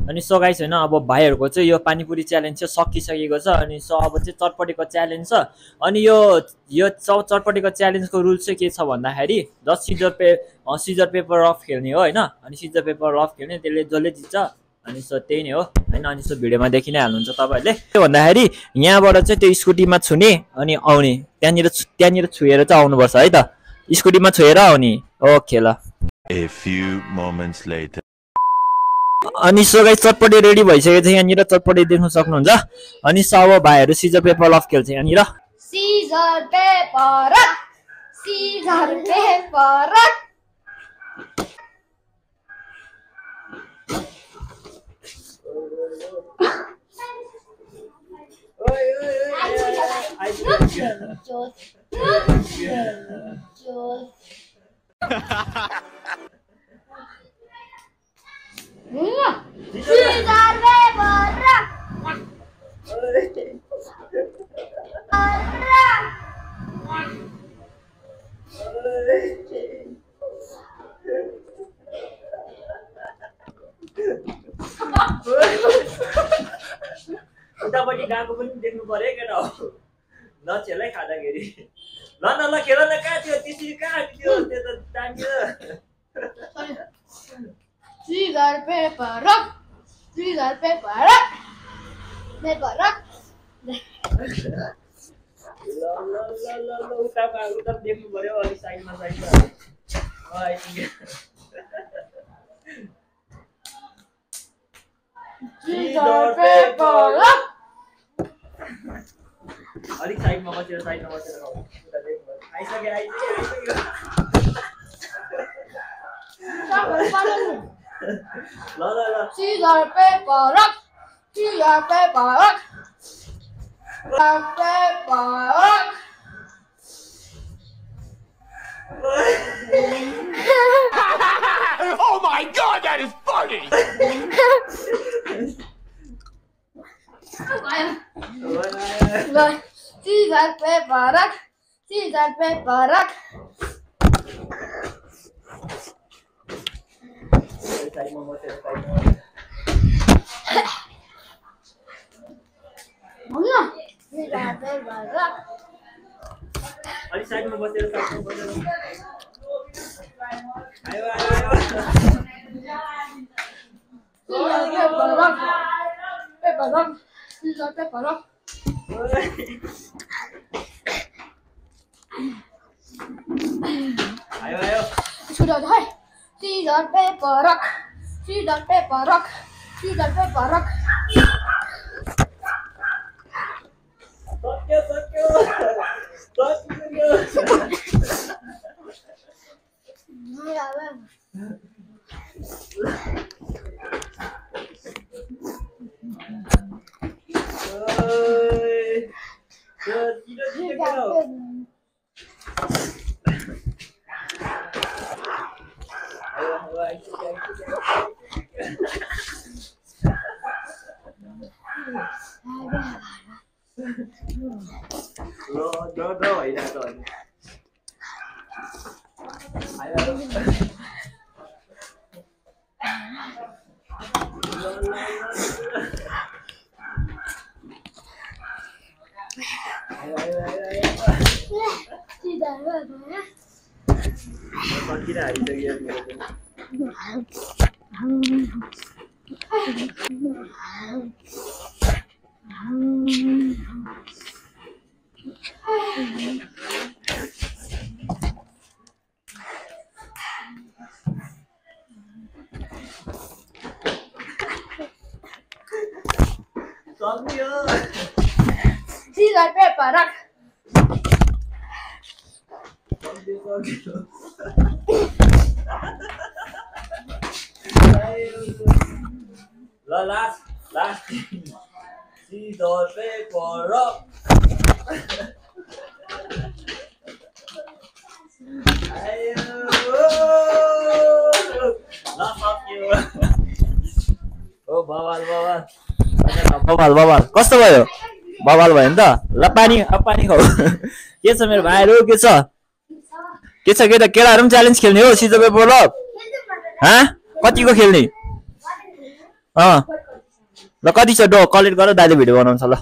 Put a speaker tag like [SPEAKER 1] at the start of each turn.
[SPEAKER 1] अनि so guys हैन अब भाइहरुको चाहिँ यो पानीपुरी च्यालेन्ज चाहिँ सकिसकेको छ अनि सो अब चाहिँ चटपटीको च्यालेन्ज छ अनि यो चटपटीको च्यालेन्जको रुल चाहिँ के छ भन्दाखेरि जस्ट सिजर पेपर रफ खेल्ने हो हैन अनि सिजर पेपर रफ खेल्ने त्यसले जसले जित्छ अनि सो त्यही नै हो हैन अनि सो भिडियोमा देखि नै हाल्नुहुन्छ तपाईहरुले के भन्दाखेरि यहाँबाट चाहिँ त्यो स्कुटीमा छुने अनि आउने त्यहाँनिर छुएर चाहिँ आउनुपर्छ है त स्कुटीमा छुएर आउने ओके ल
[SPEAKER 2] A few moments later.
[SPEAKER 1] अनि सो गाइस चटपटी रेडी भइसकेको छ यहाँनिर चटपटी देख्न सक्नुहुन्छ अनि सब भाइहरु सिजर पेपर लफ खेल्छ यहाँनिर
[SPEAKER 3] सिजर पेपर
[SPEAKER 1] उतापट्टि गएको पनि देख्नु पर्यो केटा हो नचेलै खाँदाखेरि ल खेल न कहाँ थियो त्यसरी कहाँ थियो त्यो त टाङ्ग्यो
[SPEAKER 3] सिजर पेपर
[SPEAKER 1] उता देख्नु पर्यो अलि साइडमा अलिक साइडमा बसेर आइसक्यो ल
[SPEAKER 3] scissor paper
[SPEAKER 2] Oh my god, that is funny!
[SPEAKER 3] Scissor, paper, rock.
[SPEAKER 1] अलिक साइडमा बसेर आयो
[SPEAKER 3] Scissor, paper, rock.
[SPEAKER 1] आयो
[SPEAKER 3] Scissor, paper, rock. Scissor, paper, rock.
[SPEAKER 1] Last scissor, paper, rock. बवाल कस्तो भयो बवाल भयो नि त ल पानी खाऊ के छ मेरो भाइहरु के छ केटा केटाहरु पनि च्यालेन्ज खेल्ने हो सिजर पेपर रक कतिको खेल्ने ल कति छ डो कलेक्ट गर दाइले भिडियो बनाउँछ ल